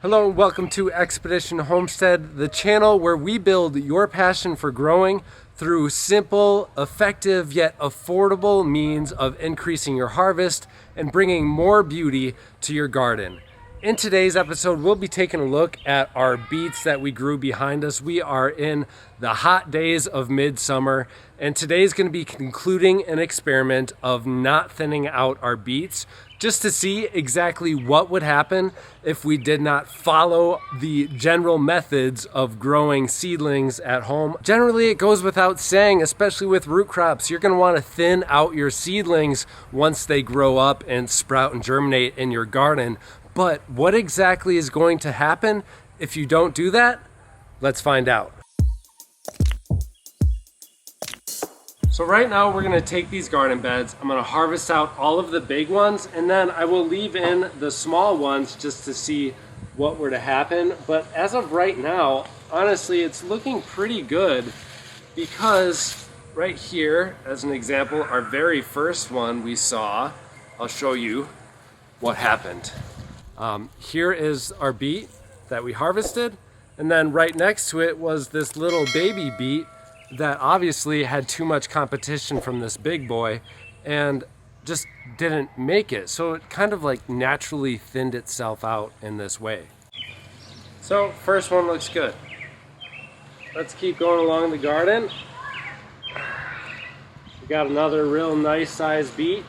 Hello and welcome to Expedition Homestead, the channel where we build your passion for growing through simple, effective, yet affordable means of increasing your harvest and bringing more beauty to your garden. In today's episode, we'll be taking a look at our beets that we grew behind us. We are in the hot days of midsummer, and today's going to be concluding an experiment of not thinning out our beets, just to see exactly what would happen if we did not follow the general methods of growing seedlings at home. Generally, it goes without saying, especially with root crops, you're going to want to thin out your seedlings once they grow up and sprout and germinate in your garden. But what exactly is going to happen if you don't do that? Let's find out. So right now we're gonna take these garden beds, I'm gonna harvest out all of the big ones, and then I will leave in the small ones just to see what were to happen. But as of right now, honestly, it's looking pretty good, because right here, as an example, our very first one we saw, I'll show you what happened. Here is our beet that we harvested, and then right next to it was this little baby beet that obviously had too much competition from this big boy and just didn't make it. So it kind of like naturally thinned itself out in this way. So first one looks good. Let's keep going along the garden. We got another real nice sized beet,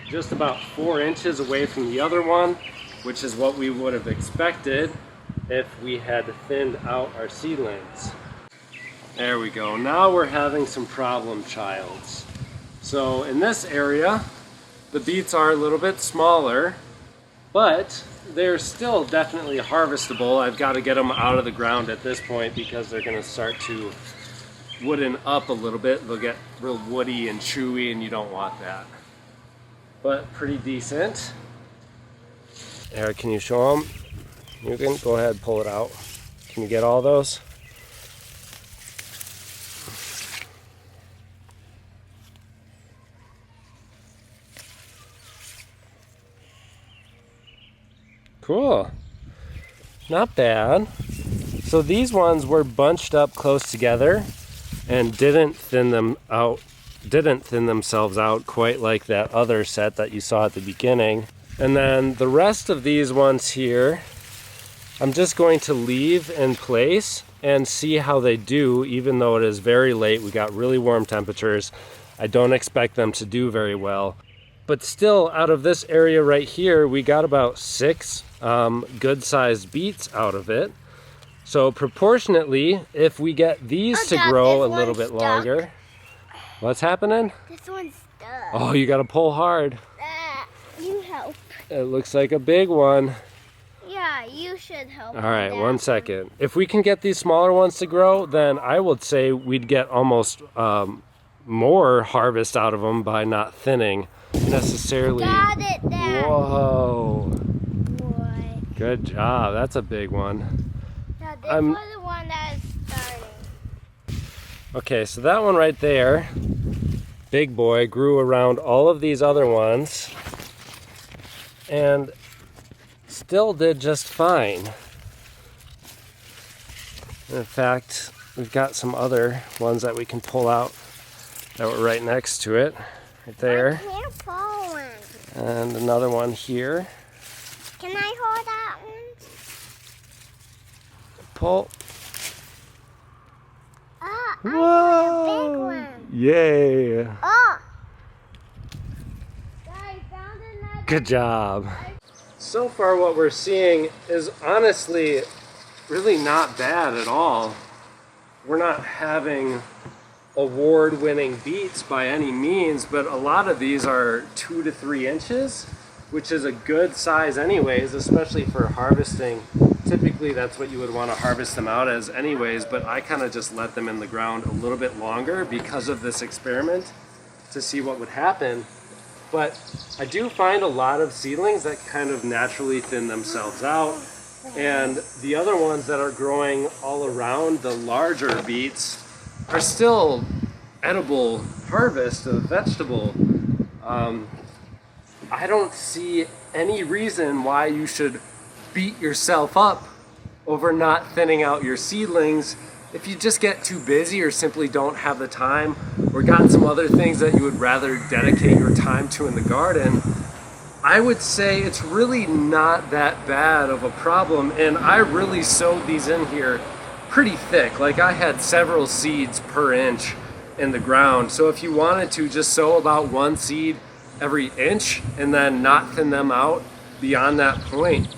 just about 4 inches away from the other one, which is what we would have expected if we had thinned out our seedlings. There we go. Now we're having some problem childs. So in this area, the beets are a little bit smaller, but they're still definitely harvestable. I've got to get them out of the ground at this point because they're going to start to wooden up a little bit. They'll get real woody and chewy, and you don't want that. But pretty decent. Eric, can you show them? You can go ahead and pull it out. Can you get all those? Cool. Not bad. So these ones were bunched up close together and didn't thin themselves out quite like that other set that you saw at the beginning. And then the rest of these ones here, I'm just going to leave in place and see how they do, even though it is very late. We got really warm temperatures. I don't expect them to do very well. But still, out of this area right here, we got about 6 good-sized beets out of it. So proportionately, if we get these to grow a little bit longer. What's happening? This one's stuck. Oh, you gotta pull hard. You help. It looks like a big one. Yeah, you should help. All right, 1 second. If we can get these smaller ones to grow, then I would say we'd get almost more harvest out of them by not thinning necessarily. Got it there. Whoa. Boy. Good job. That's a big one. Now this was the one that is starting. Okay, so that one right there, big boy, grew around all of these other ones and still did just fine. In fact, we've got some other ones that we can pull out that were right next to it, right there. I can't pull one. And another one here. Can I hold that one? Pull. Oh, I Whoa! got a big one. Yay! Oh! I found another. Good job. So far what we're seeing is honestly really not bad at all. We're not having award-winning beets by any means, but a lot of these are 2 to 3 inches, which is a good size anyways, especially for harvesting. Typically that's what you would want to harvest them out as anyways, but I kind of just let them in the ground a little bit longer because of this experiment to see what would happen. But I do find a lot of seedlings that kind of naturally thin themselves out, and the other ones that are growing all around the larger beets are still edible harvest of vegetable. I don't see any reason why you should beat yourself up over not thinning out your seedlings. If you just get too busy or simply don't have the time or got some other things that you would rather dedicate your time to in the garden, I would say it's really not that bad of a problem. And I really sowed these in here pretty thick. Like I had several seeds per inch in the ground. So if you wanted to just sow about one seed every inch and then not thin them out beyond that point,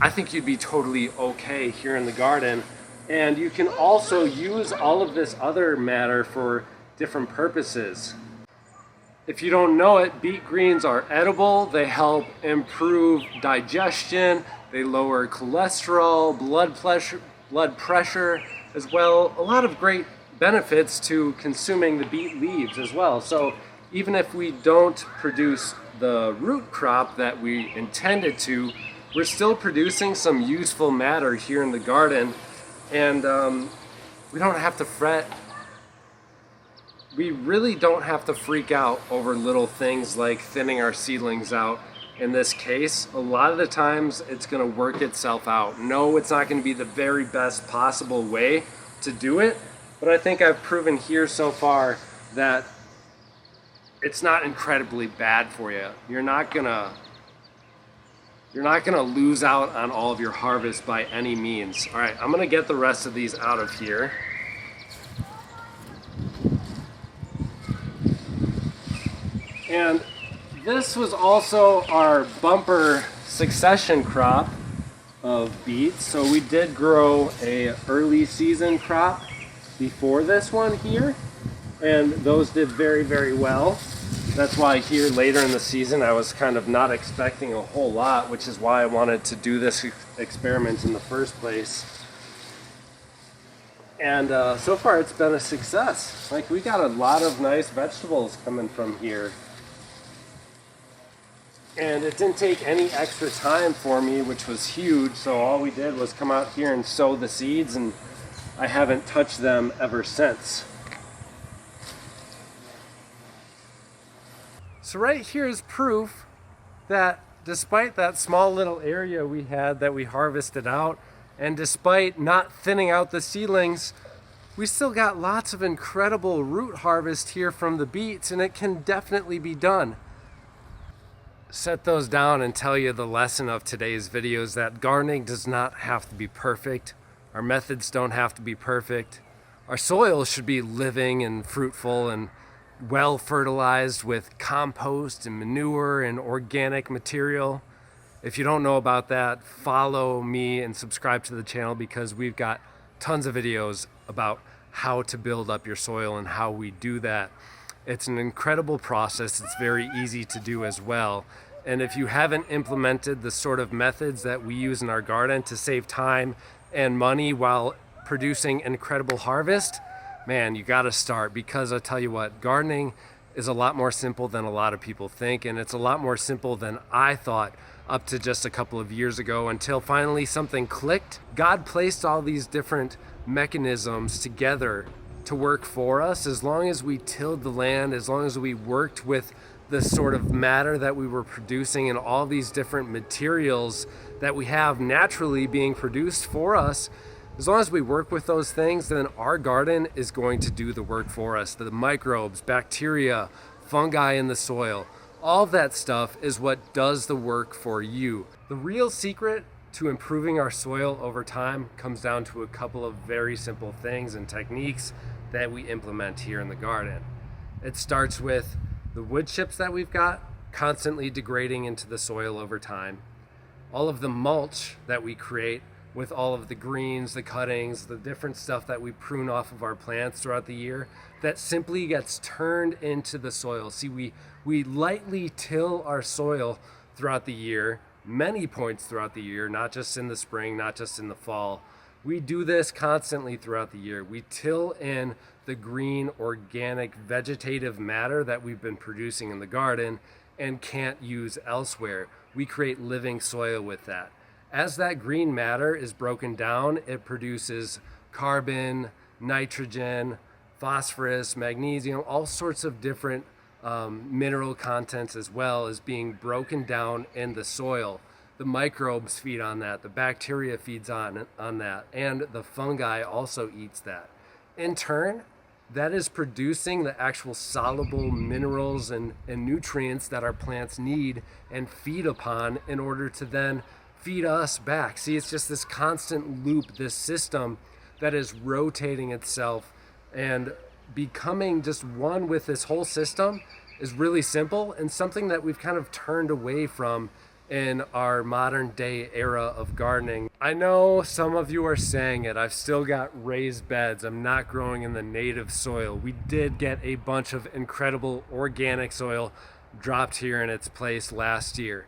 I think you'd be totally okay here in the garden. And you can also use all of this other matter for different purposes. If you don't know it, beet greens are edible. They help improve digestion. They lower cholesterol, blood pressure as well. A lot of great benefits to consuming the beet leaves as well. So even if we don't produce the root crop that we intended to, we're still producing some useful matter here in the garden. And we don't have to fret. We really don't have to freak out over little things like thinning our seedlings out. In this case, a lot of the times it's going to work itself out. No, it's not going to be the very best possible way to do it, but I think I've proven here so far that it's not incredibly bad for you. You're not gonna lose out on all of your harvest by any means. All right, I'm gonna get the rest of these out of here. And this was also our bumper succession crop of beets. So we did grow a early season crop before this one here, and those did very, very well. That's why here later in the season I was kind of not expecting a whole lot, which is why I wanted to do this experiment in the first place. And so far it's been a success. Like, we got a lot of nice vegetables coming from here. And it didn't take any extra time for me, which was huge. So all we did was come out here and sow the seeds, and I haven't touched them ever since. So right here is proof that despite that small little area we had that we harvested out, and despite not thinning out the seedlings, we still got lots of incredible root harvest here from the beets, and it can definitely be done. Set those down and tell you the lesson of today's video is that gardening does not have to be perfect. Our methods don't have to be perfect. Our soil should be living and fruitful and well fertilized with compost and manure and organic material. If you don't know about that, follow me and subscribe to the channel, because we've got tons of videos about how to build up your soil and how we do that. It's an incredible process. It's very easy to do as well. And if you haven't implemented the sort of methods that we use in our garden to save time and money while producing incredible harvest, man, you got to start, because I'll tell you what, gardening is a lot more simple than a lot of people think, and it's a lot more simple than I thought up to just a couple of years ago, until finally something clicked. God placed all these different mechanisms together to work for us. As long as we tilled the land, as long as we worked with the sort of matter that we were producing and all these different materials that we have naturally being produced for us, as long as we work with those things, then our garden is going to do the work for us. The microbes, bacteria, fungi in the soil, all of that stuff is what does the work for you. The real secret to improving our soil over time comes down to a couple of very simple things and techniques that we implement here in the garden. It starts with the wood chips that we've got constantly degrading into the soil over time. All of the mulch that we create with all of the greens, the cuttings, the different stuff that we prune off of our plants throughout the year, that simply gets turned into the soil. See, we lightly till our soil throughout the year, many points throughout the year, not just in the spring, not just in the fall. We do this constantly throughout the year. We till in the green, organic, vegetative matter that we've been producing in the garden and can't use elsewhere. We create living soil with that. As that green matter is broken down, it produces carbon, nitrogen, phosphorus, magnesium, all sorts of different mineral contents as well as being broken down in the soil. The microbes feed on that, the bacteria feeds on that, and the fungi also eats that. In turn, that is producing the actual soluble minerals and nutrients that our plants need and feed upon in order to then feed us back. See, it's just this constant loop, this system that is rotating itself, and becoming just one with this whole system is really simple and something that we've kind of turned away from in our modern day era of gardening. I know some of you are saying it, I've still got raised beds, I'm not growing in the native soil. We did get a bunch of incredible organic soil dropped here in its place last year.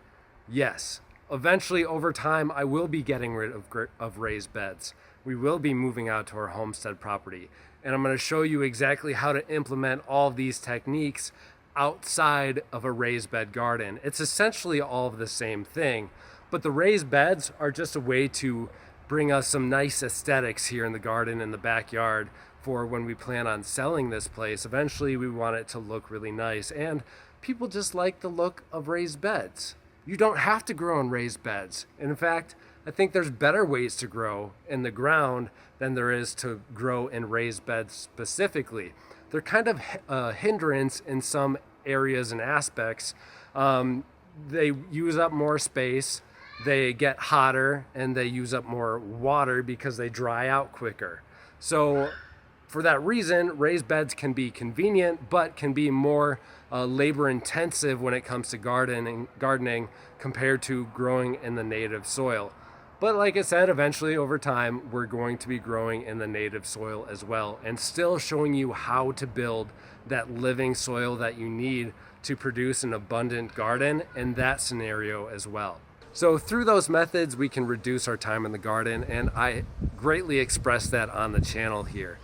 Yes, eventually over time I will be getting rid of raised beds. We will be moving out to our homestead property, and I'm going to show you exactly how to implement all of these techniques outside of a raised bed garden. It's essentially all of the same thing, but the raised beds are just a way to bring us some nice aesthetics here in the garden, in the backyard, for when we plan on selling this place. Eventually we want it to look really nice, and people just like the look of raised beds. You don't have to grow in raised beds. In fact, I think there's better ways to grow in the ground than there is to grow in raised beds specifically. They're kind of a hindrance in some areas and aspects. They use up more space, they get hotter, and they use up more water because they dry out quicker. So for that reason, raised beds can be convenient, but can be more labor intensive when it comes to gardening compared to growing in the native soil. But like I said, eventually over time, we're going to be growing in the native soil as well, and still showing you how to build that living soil that you need to produce an abundant garden in that scenario as well. So through those methods, we can reduce our time in the garden, and I greatly express that on the channel here.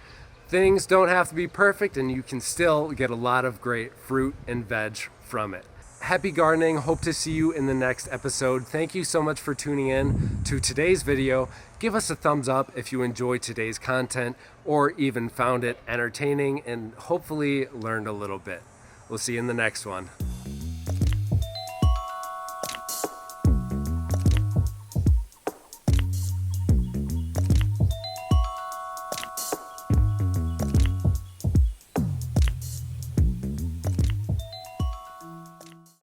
Things don't have to be perfect, and you can still get a lot of great fruit and veg from it. Happy gardening. Hope to see you in the next episode. Thank you so much for tuning in to today's video. Give us a thumbs up if you enjoyed today's content or even found it entertaining and hopefully learned a little bit. We'll see you in the next one.